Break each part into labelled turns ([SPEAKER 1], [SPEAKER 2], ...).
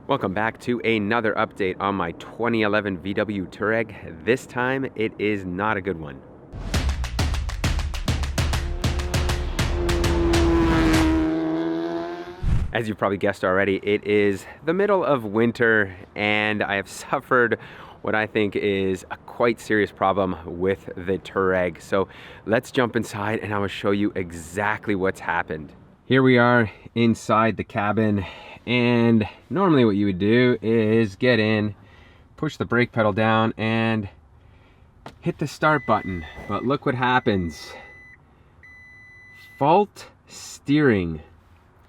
[SPEAKER 1] Welcome back to another update on my 2011 VW Touareg. This time it is not a good one. As you've probably guessed already, it is the middle of winter and I have suffered what I think is a quite serious problem with the Touareg. So let's jump inside and I will show you exactly what's happened. Here we are inside the cabin, and normally what you would do is get in, push the brake pedal down and hit the start button. But look what happens. Fault steering.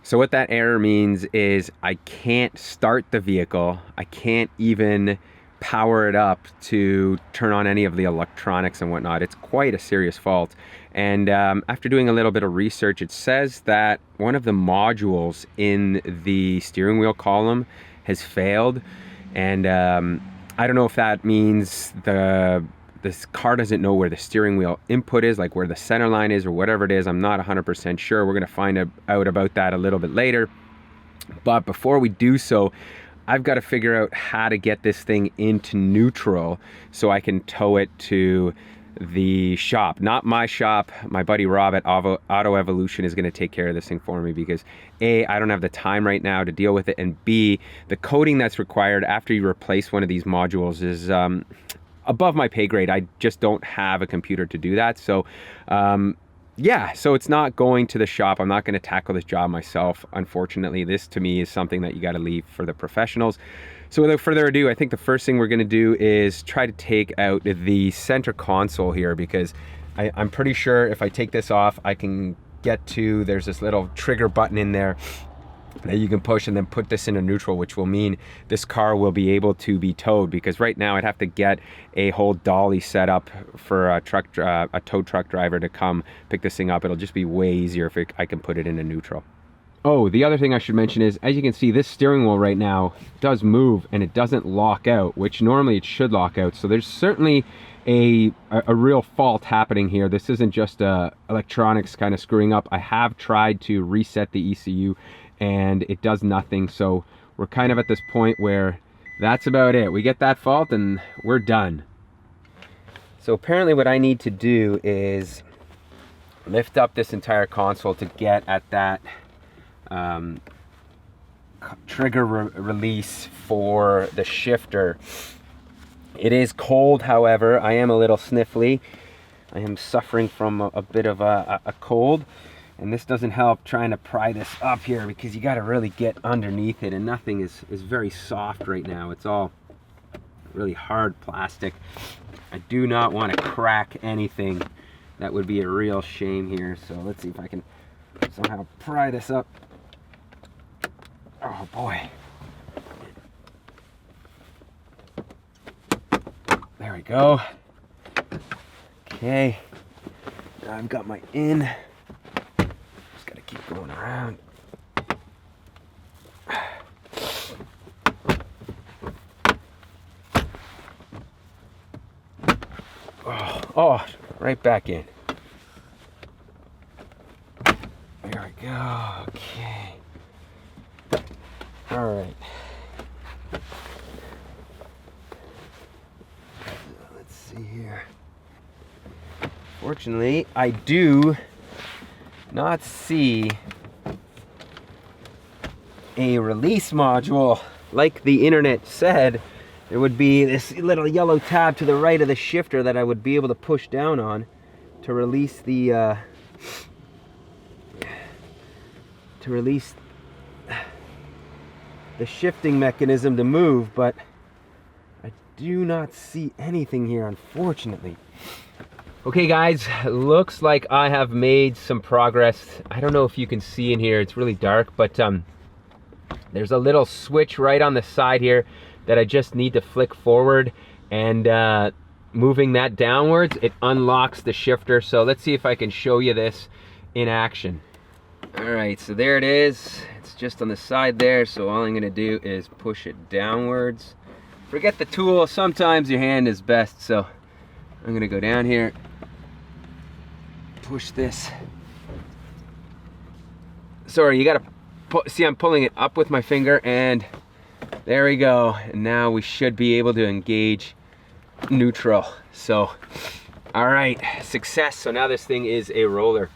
[SPEAKER 1] So what that error means is I can't start the vehicle. I can't even power it up to turn on any of the electronics and whatnot. It's quite a serious fault. And after doing a little bit of research, it says that one of the modules in the steering wheel column has failed. And I don't know if that means this car doesn't know where the steering wheel input is, like where the center line is or whatever it is. I'm not 100% sure. We're gonna find out about that a little bit later. But before we do so, I've got to figure out how to get this thing into neutral so I can tow it to the shop. Not my shop. My buddy Rob at Auto Evolution is going to take care of this thing for me because A, I don't have the time right now to deal with it, and B, the coding that's required after you replace one of these modules is above my pay grade. I just don't have a computer to do that. So yeah, so it's not going to the shop. I'm not going to tackle this job myself. Unfortunately, this to me is something that you got to leave for the professionals. So without further ado, I think the first thing we're going to do is try to take out the center console here, because I'm pretty sure if I take this off, I can get to, there's this little trigger button in there that you can push and then put this into neutral, which will mean this car will be able to be towed, because right now I'd have to get a whole dolly set up for a tow truck driver to come pick this thing up. It'll just be way easier if I can put it into neutral. Oh, the other thing I should mention is, as you can see, this steering wheel right now does move and it doesn't lock out, which normally it should lock out. So there's certainly a real fault happening here. This isn't just electronics kind of screwing up. I have tried to reset the ECU and it does nothing. So we're kind of at this point where that's about it. We get that fault and we're done. So apparently what I need to do is lift up this entire console to get at that trigger release for the shifter. It is cold, however. I am a little sniffly. I am suffering from a bit of a cold. And this doesn't help trying to pry this up here, because you got to really get underneath it, and nothing is very soft right now. It's all really hard plastic. I do not want to crack anything. That would be a real shame here. So let's see if I can somehow pry this up. Oh boy. There we go. Okay. Now I've got my in. Keep going around. Oh, right back in. There we go. Okay. All right. Let's see here. Fortunately, I do not see a release module. Like the internet said, there would be this little yellow tab to the right of the shifter that I would be able to push down on to release the shifting mechanism to move, but I do not see anything here, unfortunately. Okay guys, looks like I have made some progress. I don't know if you can see in here, it's really dark, but there's a little switch right on the side here that I just need to flick forward, and moving that downwards, it unlocks the shifter. So let's see if I can show you this in action. All right, so there it is. It's just on the side there, so all I'm gonna do is push it downwards. Forget the tool, sometimes your hand is best, so I'm gonna go down here, push this. Sorry, you gotta see, I'm pulling it up with my finger and There we go. And now we should be able to engage neutral. So, all right, success. So now this thing is a roller.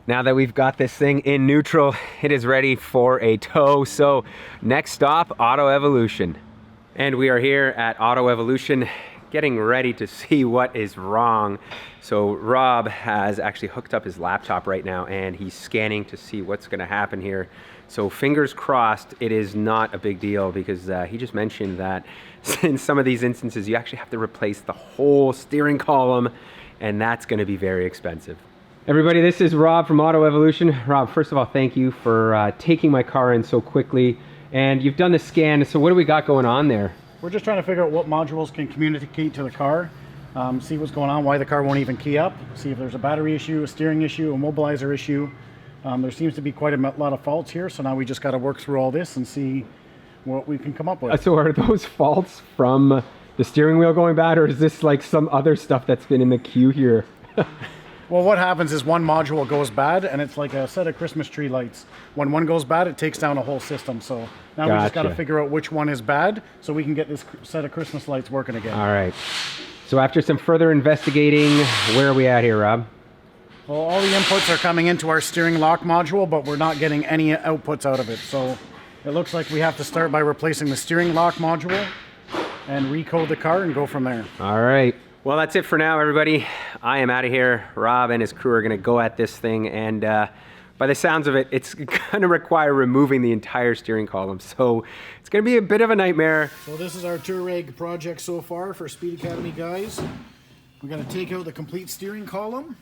[SPEAKER 1] Now that we've got this thing in neutral, it is ready for a tow. So next stop, Auto Evolution. And we are here at Auto Evolution getting ready to see what is wrong. So Rob has actually hooked up his laptop right now and he's scanning to see what's gonna happen here. So fingers crossed it is not a big deal, because he just mentioned that in some of these instances you actually have to replace the whole steering column, and that's gonna be very expensive. Everybody, this is Rob from Auto Evolution. Rob, first of all, thank you for taking my car in so quickly. And you've done the scan, so what do we got going on there?
[SPEAKER 2] We're just trying to figure out what modules can communicate to the car, see what's going on, why the car won't even key up, see if there's a battery issue, a steering issue, a mobilizer issue. There seems to be quite a lot of faults here, so now we just got to work through all this and see what we can come up with.
[SPEAKER 1] So are those faults from the steering wheel going bad, or is this like some other stuff that's been in the queue here?
[SPEAKER 2] Well, what happens is one module goes bad, and it's like a set of Christmas tree lights. When one goes bad, it takes down a whole system. So now we just got to figure out which one is bad so we can get this set of Christmas lights working again.
[SPEAKER 1] All right. So after some further investigating, where are we at here, Rob?
[SPEAKER 2] Well, all the inputs are coming into our steering lock module, but we're not getting any outputs out of it. So it looks like we have to start by replacing the steering lock module and recode the car and go from there.
[SPEAKER 1] All right. Well, that's it for now, everybody. I am out of here. Rob and his crew are going to go at this thing, and by the sounds of it, it's going to require removing the entire steering column. So it's going to be a bit of a nightmare.
[SPEAKER 2] So this is our Touareg project so far for Speed Academy guys. We're going to take out the complete steering column.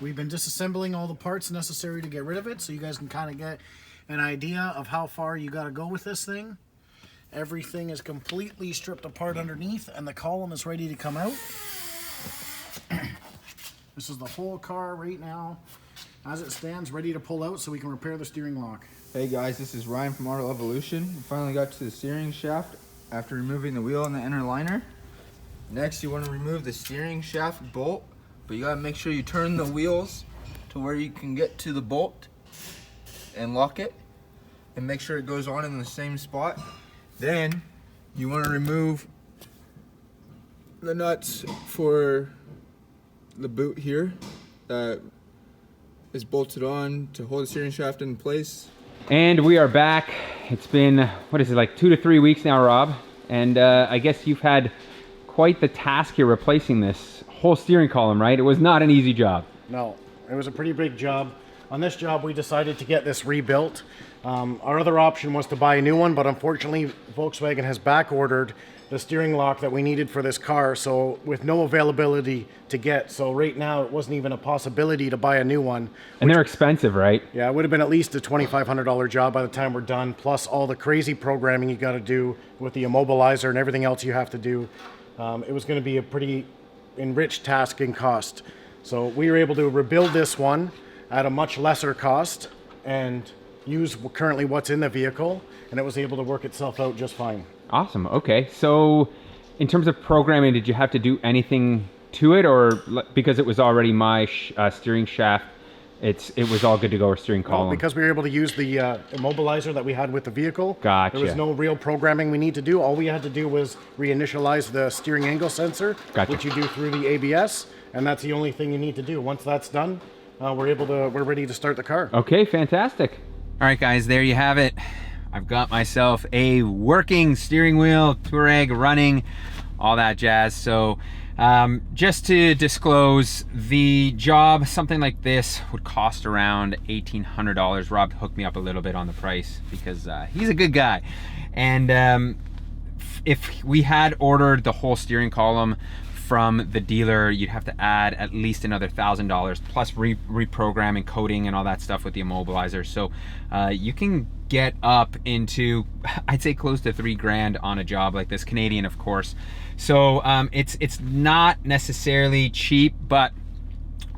[SPEAKER 2] We've been disassembling all the parts necessary to get rid of it, so you guys can kind of get an idea of how far you got to go with this thing. Everything is completely stripped apart underneath, and the column is ready to come out. This is the whole car right now as it stands, ready to pull out so we can repair the steering lock.
[SPEAKER 3] Hey guys, this is Ryan from Auto Evolution. We finally got to the steering shaft after removing the wheel and the inner liner. Next, you want to remove the steering shaft bolt, but you got to make sure you turn the wheels to where you can get to the bolt and lock it, and make sure it goes on in the same spot. Then you want to remove the nuts for the boot here that is bolted on to hold the steering shaft in place.
[SPEAKER 1] And we are back. It's been, what is it, like 2 to 3 weeks now, Rob? And I guess you've had quite the task here replacing this whole steering column, right? It was not an easy job.
[SPEAKER 2] No, it was a pretty big job. On this job, we decided to get this rebuilt. Our other option was to buy a new one, but unfortunately, Volkswagen has back ordered the steering lock that we needed for this car, so with no availability to get. So right now, it wasn't even a possibility to buy a new one.
[SPEAKER 1] And they're expensive, right?
[SPEAKER 2] Yeah, it would have been at least a $2,500 job by the time we're done, plus all the crazy programming you got to do with the immobilizer and everything else you have to do. It was going to be a pretty enriched task in cost. So we were able to rebuild this one at a much lesser cost and use currently what's in the vehicle, and it was able to work itself out just fine.
[SPEAKER 1] Awesome. Okay. So in terms of programming, did you have to do anything to it, or because it was already my steering shaft, it was all good to go, or steering column?
[SPEAKER 2] Well, because we were able to use the immobilizer that we had with the vehicle.
[SPEAKER 1] Gotcha.
[SPEAKER 2] There was no real programming we need to do. All we had to do was reinitialize the steering angle sensor,
[SPEAKER 1] Gotcha.
[SPEAKER 2] which you do through the ABS, and that's the only thing you need to do. Once that's done, we're ready to start the car.
[SPEAKER 1] Okay, fantastic. All right, guys, there you have it. I've got myself a working steering wheel, Touareg running, all that jazz. So just to disclose, the job, something like this would cost around $1,800. Rob hooked me up a little bit on the price because he's a good guy. And if we had ordered the whole steering column from the dealer, you'd have to add at least another $1,000 plus reprogramming, coding, and all that stuff with the immobilizer. So you can get up into, I'd say, close to $3,000 on a job like this, Canadian, of course. So it's not necessarily cheap, but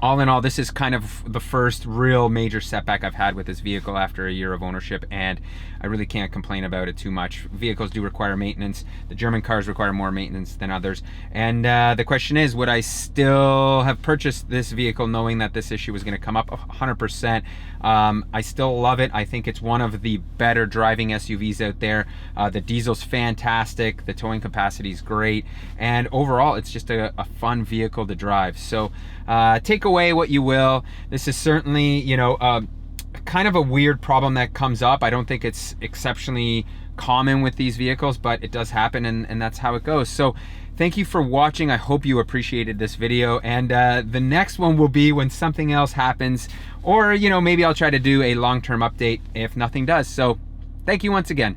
[SPEAKER 1] all in all, this is kind of the first real major setback I've had with this vehicle after a year of ownership, and I really can't complain about it too much. Vehicles do require maintenance. The German cars require more maintenance than others. And the question is, would I still have purchased this vehicle knowing that this issue was going to come up? 100%. I still love it. I think it's one of the better driving SUVs out there. The diesel's fantastic. The towing capacity is great. And overall, it's just a fun vehicle to drive. So take away what you will. This is certainly, you know, kind of a weird problem that comes up. I don't think it's exceptionally common with these vehicles, but it does happen, and that's how it goes. So thank you for watching. I hope you appreciated this video, and the next one will be when something else happens, or, you know, maybe I'll try to do a long-term update if nothing does. So thank you once again.